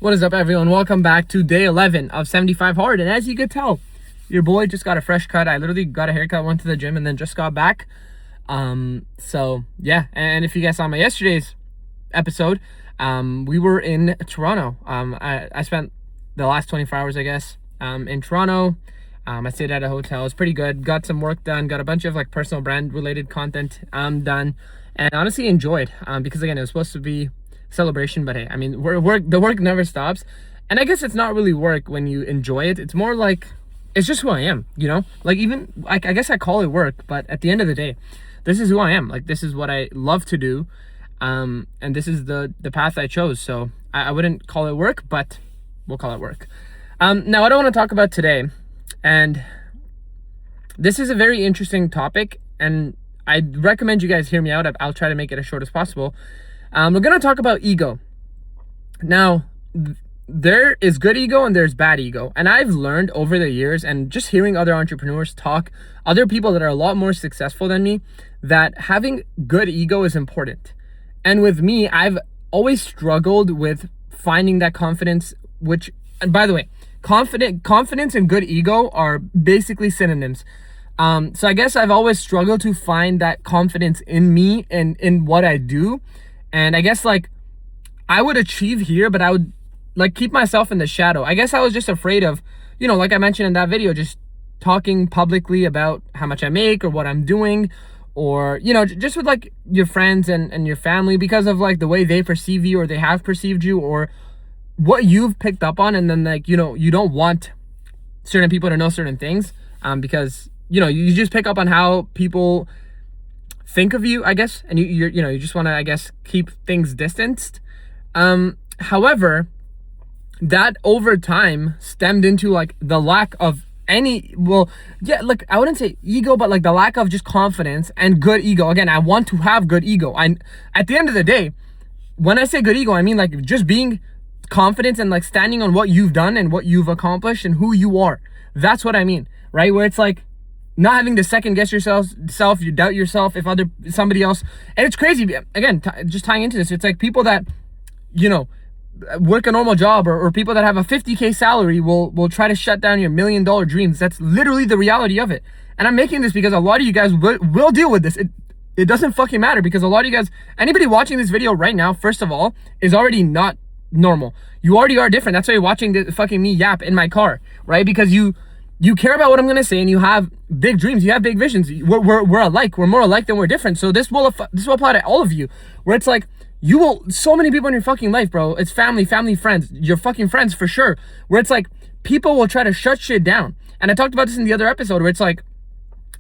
What is up, everyone? Welcome back to day 11 of 75 Hard. And as you could tell, your boy just got a fresh cut. I literally got a haircut, went to the gym, and then just got back. So yeah. And if you guys saw my yesterday's episode, we were in Toronto. I spent the last 24 hours, I guess, in Toronto. I stayed at a hotel. It was pretty good. Got some work done. Got a bunch of like personal brand related content done, and honestly enjoyed. Because again, it was supposed to be celebration, but hey, I mean, the work never stops. And I guess it's not really work when you enjoy it. It's more like it's just who I am, you know? Like, even like, I guess I call it work, but at the end of the day, this is who I am. Like, this is what I love to do, and this is the path I chose. So I wouldn't call it work, but we'll call it work. Now, what I want to talk about today, and this is a very interesting topic, and I recommend you guys hear me out. I'll try to make it as short as possible. We're going to talk about ego. Now, there is good ego and there's bad ego. And I've learned over the years, and just hearing other entrepreneurs talk, other people that are a lot more successful than me, that having good ego is important. And with me, I've always struggled with finding that confidence, which, and by the way, confidence and good ego are basically synonyms. So I guess I've always struggled to find that confidence in me and in what I do. And I guess like I would achieve here, but I would like keep myself in the shadow. I guess I was just afraid of, you know, like I mentioned in that video, just talking publicly about how much I make or what I'm doing, or, you know, just with like your friends and your family, because of like the way they perceive you or they have perceived you or what you've picked up on. And then like, you know, you don't want certain people to know certain things because, you know, you just pick up on how people think of you, I guess, and you just want to, I guess, keep things distanced. However, that over time stemmed into like the lack of any, well, yeah, like I wouldn't say ego, but like the lack of just confidence and good ego. Again, I want to have good ego. At the end of the day, when I say good ego, I mean like just being confident and like standing on what you've done and what you've accomplished and who you are. That's what I mean, right? Where it's like not having to second guess yourself, you doubt yourself if somebody else, and it's crazy. Again, just tying into this, it's like people that, you know, work a normal job or people that have a 50K salary will try to shut down your $1 million dreams. That's literally the reality of it. And I'm making this because a lot of you guys will deal with this. It doesn't fucking matter, because a lot of you guys, anybody watching this video right now, first of all, is already not normal. You already are different. That's why you're watching the fucking me yap in my car, right? Because you care about what I'm gonna say, and you have big dreams, you have big visions. We're alike. We're more alike than we're different. So this will apply to all of you. Where it's like so many people in your fucking life, bro. It's family, friends, your fucking friends for sure. Where it's like people will try to shut shit down. And I talked about this in the other episode, where it's like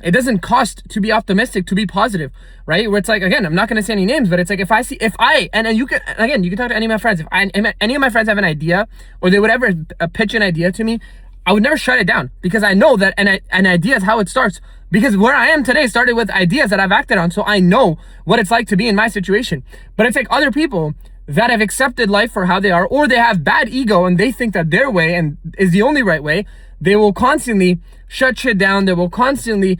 it doesn't cost to be optimistic, to be positive, right? Where it's like, again, I'm not gonna say any names, but it's like and you can talk to any of my friends. If any of my friends have an idea, or they would ever pitch an idea to me, I would never shut it down, because I know that an idea is how it starts. Because where I am today started with ideas that I've acted on, so I know what it's like to be in my situation. But it's like other people that have accepted life for how they are, or they have bad ego and they think that their way and is the only right way. They will constantly shut shit down. They will constantly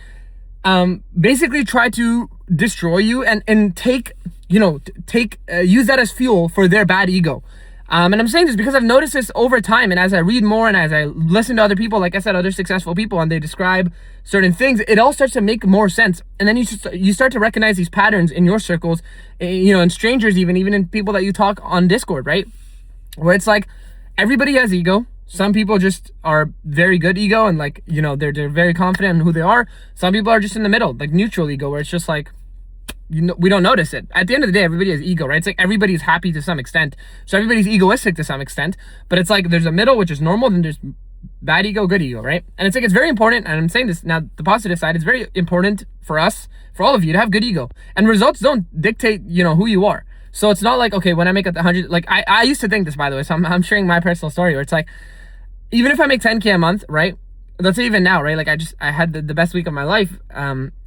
basically try to destroy you and take use that as fuel for their bad ego. And I'm saying this because I've noticed this over time, and as I read more and as I listen to other people, like I said, other successful people, and they describe certain things, it all starts to make more sense. And then you start to recognize these patterns in your circles, you know, in strangers, even in people that you talk on Discord, right? Where it's like everybody has ego. Some people just are very good ego, and like, you know, they're very confident in who they are. Some people are just in the middle, like neutral ego, where it's just like, you know, we don't notice it. At the end of the day, everybody has ego, right? It's like everybody's happy to some extent, so everybody's egoistic to some extent. But it's like there's a middle, which is normal, then there's bad ego, good ego, right? And it's like it's very important, and I'm saying this now, the positive side, it's very important for us, for all of you, to have good ego. And results don't dictate, you know, who you are. So it's not like, okay, when I make 100, like I used to think this, by the way, so I'm sharing my personal story, where it's like, even if I make 10K a month, right? Let's say even now, right? Like I had the best week of my life.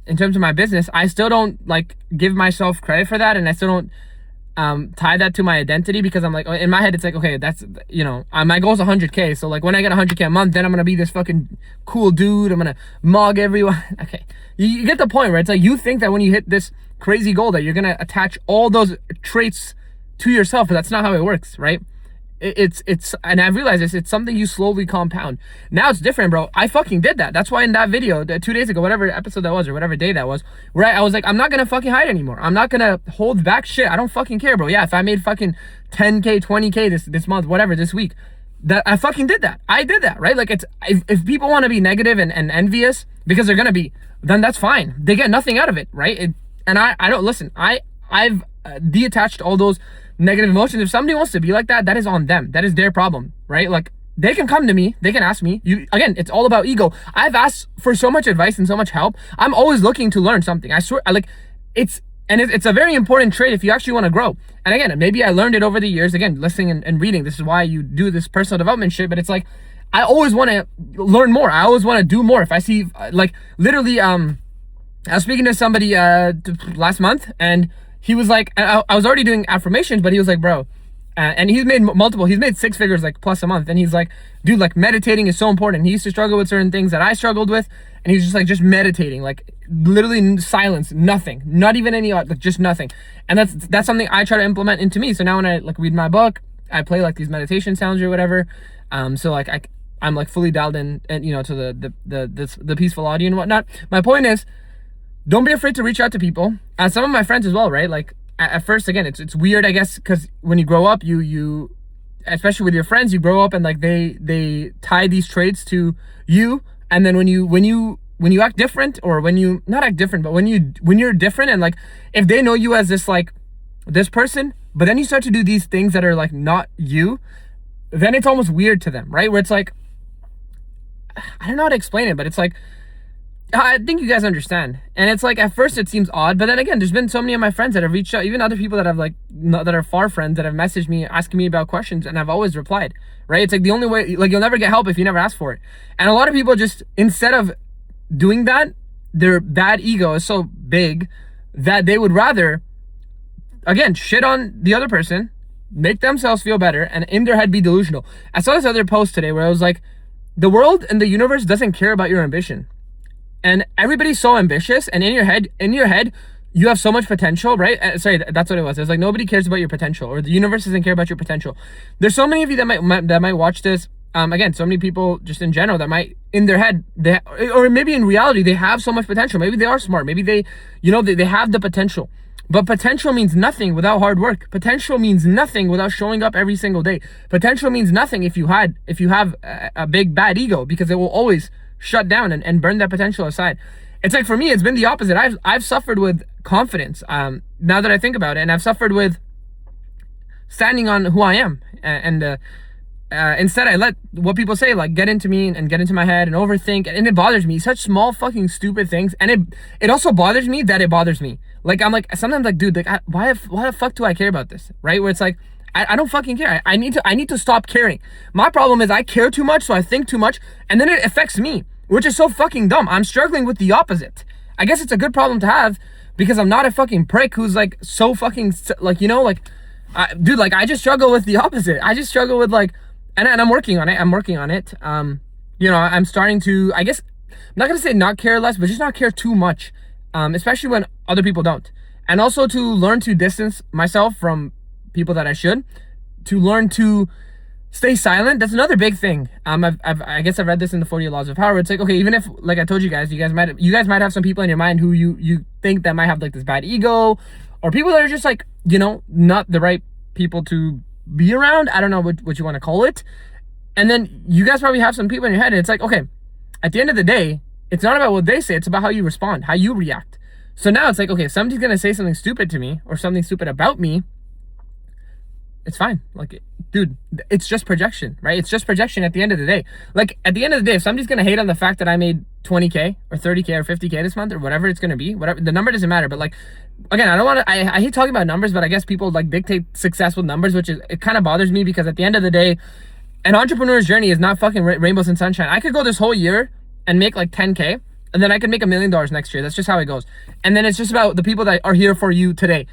In terms of my business, I still don't like give myself credit for that, and I still don't tie that to my identity, because I'm like, in my head, it's like, okay, that's, you know, my goal is 100K. So like when I get 100K a month, then I'm gonna be this fucking cool dude. I'm gonna mug everyone. Okay, you get the point, right? It's like you think that when you hit this crazy goal that you're gonna attach all those traits to yourself, but that's not how it works, right? It's and I've realized this, it's something you slowly compound. Now it's different, bro. I fucking did that. That's why in that video, 2 days ago, whatever episode that was, or whatever day that was, right, I was like, I'm not gonna fucking hide anymore. I'm not gonna hold back shit. I don't fucking care, bro. Yeah, if I made fucking 10K, 20K this month, whatever, this week, that I fucking did that. I did that, right? Like, it's if people want to be negative and envious, because they're gonna be, then that's fine. They get nothing out of it, right? And I don't listen. I've detached all those negative emotions. If somebody wants to be like that, that is on them. That is their problem, right? Like, they can come to me, they can ask me. Again, it's all about ego. I've asked for so much advice and so much help. I'm always looking to learn something. I swear, it's a very important trait if you actually want to grow. And again, maybe I learned it over the years, again, listening and reading. This is why you do this personal development shit. But it's like, I always want to learn more. I always want to do more. If I see, like, literally, I was speaking to somebody last month, and he was like, I was already doing affirmations, but he was like, bro, and he's made he's made 6 figures, like, plus a month. And he's like, dude, like, meditating is so important. He used to struggle with certain things that I struggled with. And he's just like, just meditating, like, literally silence, nothing, not even any, like, just nothing. And that's something I try to implement into me. So now when I, like, read my book, I play, like, these meditation sounds or whatever. So, like, I'm like fully dialed in, and, you know, to the peaceful audio and whatnot. My point is, don't be afraid to reach out to people. Some of my friends as well, right? Like, at first, again, it's weird, I guess, because when you grow up, you especially with your friends, you grow up and, like, they tie these traits to you. And then when you act different, or when you not act different, but when you're different, and, like, if they know you as this, like, this person, but then you start to do these things that are, like, not you, then it's almost weird to them, right? Where it's like, I don't know how to explain it, but it's like, I think you guys understand. And it's like, at first it seems odd, but then again, there's been so many of my friends that have reached out, even other people that have, like, that are far friends, that have messaged me asking me about questions, and I've always replied, right? It's like the only way, like, you'll never get help if you never ask for it. And a lot of people just, instead of doing that, their bad ego is so big that they would rather, again, shit on the other person, make themselves feel better, and in their head be delusional. I saw this other post today where I was like, the world and the universe doesn't care about your ambition. And everybody's so ambitious, and in your head, you have so much potential, right? Sorry, that's what it was. It was like, nobody cares about your potential, or the universe doesn't care about your potential. There's so many of you that might watch this. Again, so many people just in general that might, in their head, or maybe in reality, they have so much potential. Maybe they are smart. Maybe they have the potential. But potential means nothing without hard work. Potential means nothing without showing up every single day. Potential means nothing if you have a big bad ego, because it will always shut down and burn that potential aside. It's like, for me, it's been the opposite. I've suffered with confidence, now that I think about it, and I've suffered with standing on who I am, and instead I let what people say, like, get into me and get into my head and overthink, and it bothers me. Such small fucking stupid things, and it also bothers me that it bothers me. Like, I'm like, sometimes, like, dude, like, why the fuck do I care about this, right? Where it's like, I don't fucking care. I need to stop caring. My problem is I care too much, so I think too much, and then it affects me, which is so fucking dumb. I'm struggling with the opposite. I guess it's a good problem to have, because I'm not a fucking prick who's, like, so fucking, like, you know, like, dude, like, I just struggle with the opposite. I just struggle with, like, and I'm working on it. You know, I'm starting to, I guess, I'm not gonna say not care less, but just not care too much, especially when other people don't. And also to learn to distance myself from people that I should, to learn to stay silent. That's another big thing. I guess I've read this in the 40 Laws of Power. It's like, okay, even if, like I told you guys might have some people in your mind who you think that might have, like, this bad ego, or people that are just, like, you know, not the right people to be around. I don't know what you want to call it. And then you guys probably have some people in your head, and it's like, okay, at the end of the day, it's not about what they say, it's about how you respond, how you react. So now it's like, okay, if somebody's gonna say something stupid to me, or something stupid about me, it's fine. Like, dude, it's just projection, right? It's just projection at the end of the day. Like, at the end of the day, if somebody's gonna hate on the fact that I made 20K or 30K or 50K this month, or whatever it's gonna be, whatever, the number doesn't matter. But, like, again, I hate talking about numbers, but I guess people, like, dictate success with numbers, which it kind of bothers me, because at the end of the day, an entrepreneur's journey is not fucking rainbows and sunshine. I could go this whole year and make, like, 10K, and then I could make $1 million next year. That's just how it goes. And then it's just about the people that are here for you today.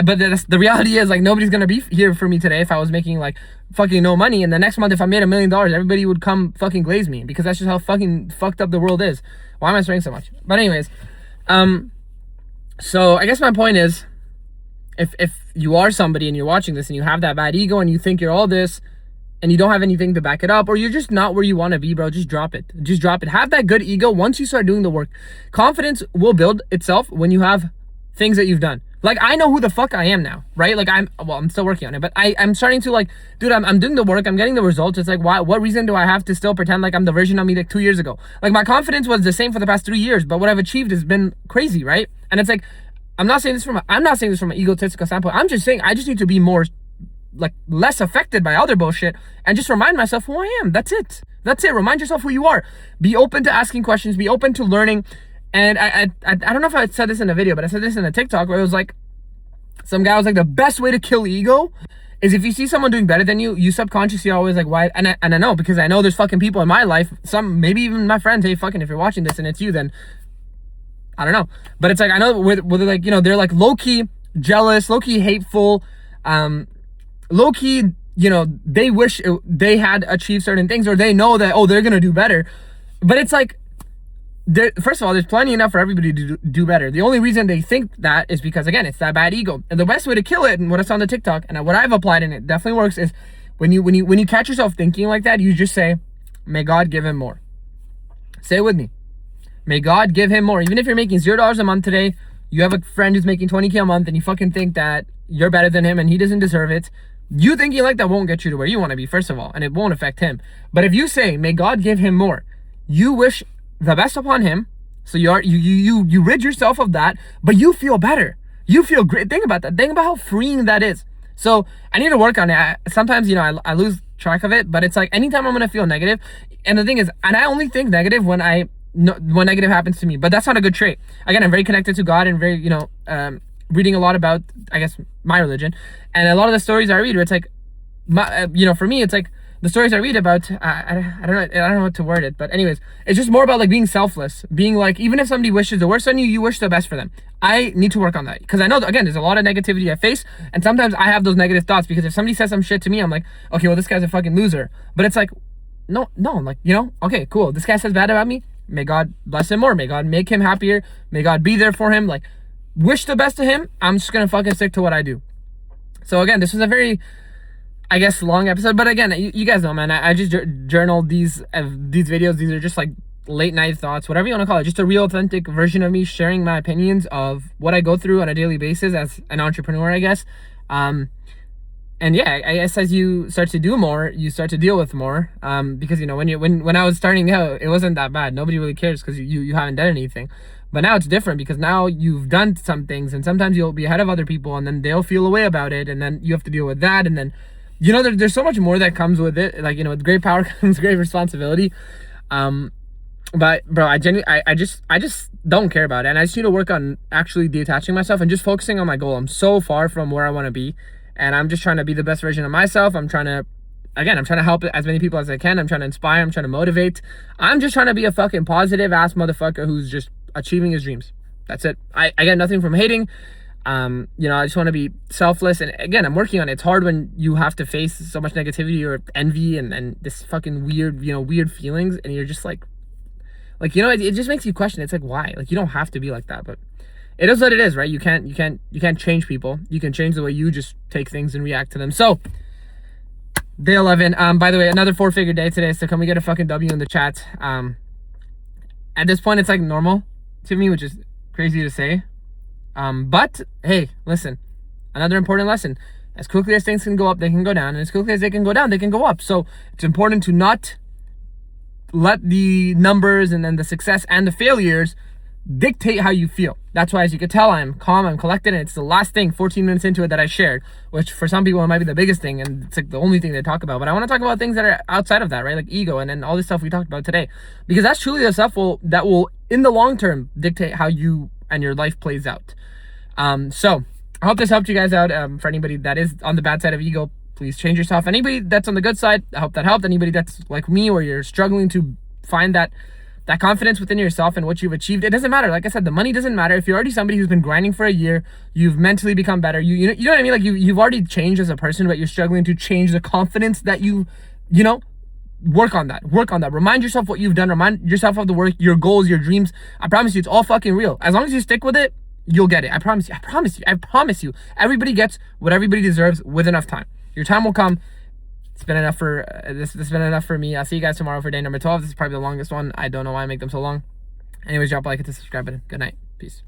But the reality is, like, nobody's gonna be here for me today if I was making, like, fucking no money. And the next month, if I made $1 million, everybody would come fucking glaze me, because that's just how fucking fucked up the world is. Why am I swearing so much? But anyways, so I guess my point is, if you are somebody and you're watching this and you have that bad ego and you think you're all this, and you don't have anything to back it up, or you're just not where you want to be, bro, just drop it. Just drop it. Have that good ego. Once you start doing the work, confidence will build itself when you have things that you've done. Like, I know who the fuck I am now, right? Like, I'm still working on it, but I'm starting to, like, dude, I'm doing the work, I'm getting the results. It's like, why? What reason do I have to still pretend like I'm the version of me like 2 years ago? Like, my confidence was the same for the past 3 years, but what I've achieved has been crazy, right? And it's like, I'm not saying this from an egotistical standpoint. I'm just saying I just need to be more, like, less affected by other bullshit and just remind myself who I am. That's it. Remind yourself who you are. Be open to asking questions. Be open to learning. And I don't know if I said this in a video, but I said this in a TikTok where it was like, some guy was like, the best way to kill ego is if you see someone doing better than you, you subconsciously always like, why? And I know, because I know there's fucking people in my life, some, maybe even my friends, hey, fucking, if you're watching this and it's you, then I don't know. But it's like, I know where they're like, you know, they're like low-key jealous, low-key hateful, low-key, you know, they wish they had achieved certain things, or they know that, oh, they're gonna do better. But it's like, first of all, there's plenty enough for everybody to do better. The only reason they think that is because, again, it's that bad ego. And the best way to kill it, and what I saw on the TikTok, and what I've applied, and it definitely works, is when you catch yourself thinking like that, you just say, may God give him more. Say it with me. May God give him more. Even if you're making $0 a month today, you have a friend who's making $20K a month, and you fucking think that you're better than him and he doesn't deserve it. You thinking like that won't get you to where you want to be, first of all, and it won't affect him. But if you say, may God give him more, you wish the best upon him, so you rid yourself of that, but you feel better. You feel great. Think about that. Think about how freeing that is. So I need to work on it. Sometimes, you know, I lose track of it, but it's like anytime I'm gonna feel negative, and the thing is, and I only think negative when negative happens to me, but that's not a good trait. Again, I'm very connected to God and very, you know, reading a lot about, I guess, my religion, and a lot of the stories I read, where it's like, you know, for me, it's like, the stories I read about, I don't know what to word it, but anyways, it's just more about like being selfless, being like, even if somebody wishes the worst on you, you wish the best for them. I need to work on that, because I know that, again, there's a lot of negativity I face, and sometimes I have those negative thoughts, because if somebody says some shit to me, I'm like, okay, well, this guy's a fucking loser. But it's like, no, I'm like, you know, okay, cool, this guy says bad about me, may God bless him more, may God make him happier, may God be there for him, like, wish the best to him. I'm just gonna fucking stick to what I do. So again, this was a very, I guess, long episode, but again, you guys know, man, I just journaled these videos. These are just like late night thoughts, whatever you want to call it, just a real authentic version of me sharing my opinions of what I go through on a daily basis as an entrepreneur, I guess. And yeah, I guess as you start to do more, you start to deal with more, because, you know, when I was starting out, it wasn't that bad. Nobody really cares because you haven't done anything. But now it's different, because now you've done some things, and sometimes you'll be ahead of other people, and then they'll feel a way about it, and then you have to deal with that, and then, you know, there's so much more that comes with it. Like, you know, with great power comes great responsibility. But bro, I just don't care about it, and I just need to work on actually detaching myself and just focusing on my goal. I'm so far from where I want to be, and I'm just trying to be the best version of myself. I'm trying to help as many people as I can. I'm trying to inspire. I'm trying to motivate. I'm just trying to be a fucking positive ass motherfucker who's just achieving his dreams. That's it. I get nothing from hating. You know, I just want to be selfless, and again, I'm working on it. It's hard when you have to face so much negativity or envy and this fucking weird feelings, and you're just like, you know, it just makes you question. It's like, why? Like, you don't have to be like that, but it is what it is, right? You can't change people. You can change the way you just take things and react to them. So day 11. By the way, another 4-figure day today. So can we get a fucking W in the chat? At this point, it's like normal to me, which is crazy to say. But hey, listen, another important lesson: as quickly as things can go up, they can go down, and as quickly as they can go down, they can go up. So it's important to not let the numbers and then the success and the failures dictate how you feel. That's why, as you can tell, I'm calm, I'm collected, and it's the last thing 14 minutes into it that I shared, which for some people it might be the biggest thing, and it's like the only thing they talk about. But I want to talk about things that are outside of that, right? Like ego and then all this stuff we talked about today, because that's truly the stuff that will in the long term dictate how you and your life plays out. So I hope this helped you guys out. For anybody that is on the bad side of ego, please change yourself. Anybody that's on the good side, I hope that helped. Anybody that's like me, or you're struggling to find that confidence within yourself and what you've achieved, it doesn't matter. Like I said, the money doesn't matter. If you're already somebody who's been grinding for a year, you've mentally become better. You know what I mean? Like you've already changed as a person, but you're struggling to change the confidence that you know. Work on that. Remind yourself what you've done. Remind yourself of the work, your goals, your dreams. I promise you, it's all fucking real. As long as you stick with it, you'll get it. I promise you. Everybody gets what everybody deserves with enough time. Your time will come. It's been enough for this has been enough for me. I'll see you guys tomorrow for day number 12. This is probably the longest one. I don't know why I make them so long. Anyways, drop a like, hit the subscribe button. Good night. Peace.